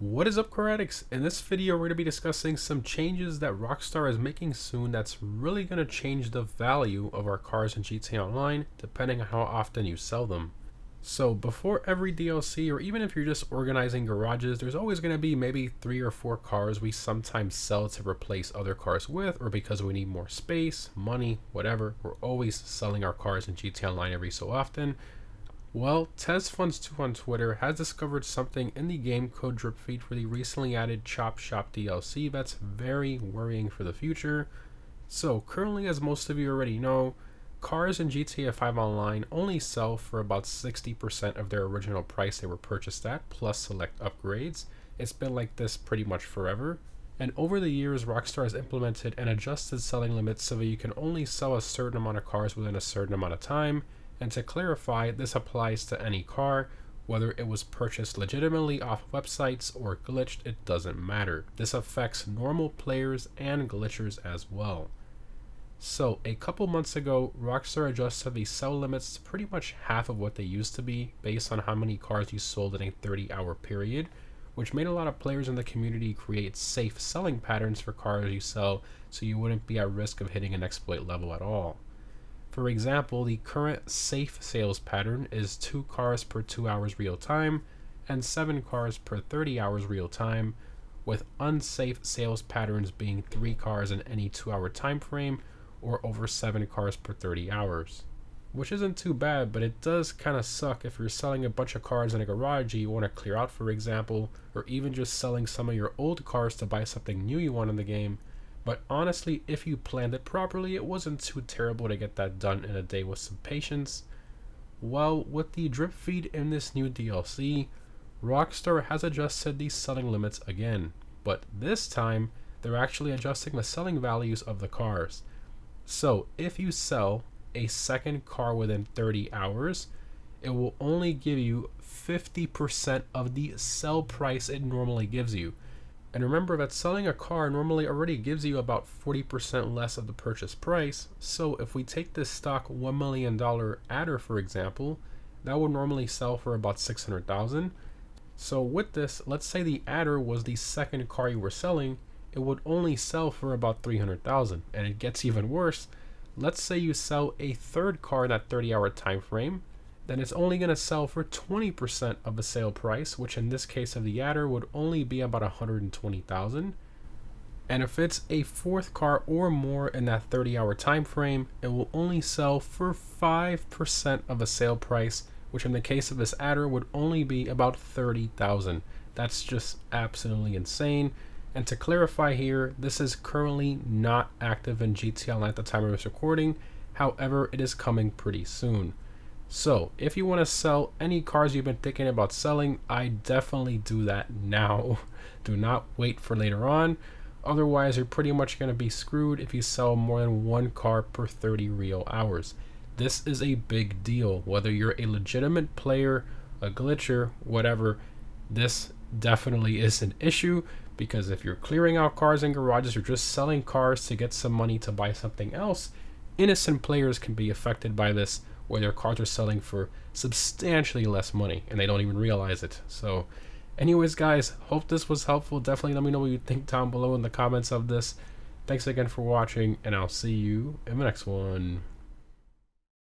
What is up, car addicts? In this video, we're going to be discussing some changes that Rockstar is making soon that's really going to change the value of our cars in GTA Online, depending on how often you sell them. So before every DLC, or even if you're just organizing garages, there's always going to be maybe 3 or 4 cars we sometimes sell to replace other cars with, or because we need more space, money, whatever. We're always selling our cars in GTA Online every so often. Well, TezFunds2 on Twitter has discovered something in the game code drip feed for the recently added Chop Shop DLC that's very worrying for the future. So currently, as most of you already know, cars in GTA 5 Online only sell for about 60% of their original price they were purchased at, plus select upgrades. It's been like this pretty much forever. And over the years, Rockstar has implemented an adjusted selling limit so that you can only sell a certain amount of cars within a certain amount of time. And to clarify, this applies to any car, whether it was purchased legitimately off websites or glitched, it doesn't matter. This affects normal players and glitchers as well. So a couple months ago, Rockstar adjusted the sell limits to pretty much half of what they used to be based on how many cars you sold in a 30-hour period, which made a lot of players in the community create safe selling patterns for cars you sell so you wouldn't be at risk of hitting an exploit level at all. For example, the current safe sales pattern is 2 cars per 2 hours real time and 7 cars per 30 hours real time, with unsafe sales patterns being 3 cars in any 2-hour time frame or over 7 cars per 30 hours. Which isn't too bad, but it does kind of suck if you're selling a bunch of cars in a garage you want to clear out, for example, or even just selling some of your old cars to buy something new you want in the game. But honestly, if you planned it properly, it wasn't too terrible to get that done in a day with some patience. Well, with the drip feed in this new DLC, Rockstar has adjusted the selling limits again, but this time they're actually adjusting the selling values of the cars. So if you sell a second car within 30 hours, it will only give you 50% of the sell price it normally gives you. And remember that selling a car normally already gives you about 40% less of the purchase price. So if we take this stock $1 million adder, for example, that would normally sell for about $600,000. So with this, let's say the adder was the second car you were selling, it would only sell for about $300,000. And it gets even worse. Let's say you sell a third car in that 30-hour time frame, then it's only going to sell for 20% of the sale price, which in this case of the adder would only be about $120,000. And if it's a fourth car or more in that 30-hour time frame, it will only sell for 5% of the sale price, which in the case of this adder would only be about $30,000. That's just absolutely insane. And to clarify here, this is currently not active in GTA Online at the time of this recording. However, it is coming pretty soon. So if you want to sell any cars you've been thinking about selling, I definitely do that now. Do not wait for later on. Otherwise, you're pretty much going to be screwed if you sell more than 1 car per 30 real hours. This is a big deal. Whether you're a legitimate player, a glitcher, whatever, this definitely is an issue, because if you're clearing out cars in garages or just selling cars to get some money to buy something else, innocent players can be affected by this, where their cars are selling for substantially less money and they don't even realize it. So anyways, guys, hope this was helpful. Definitely let me know what you think down below in the comments of this. Thanks again for watching, and I'll see you in the next one.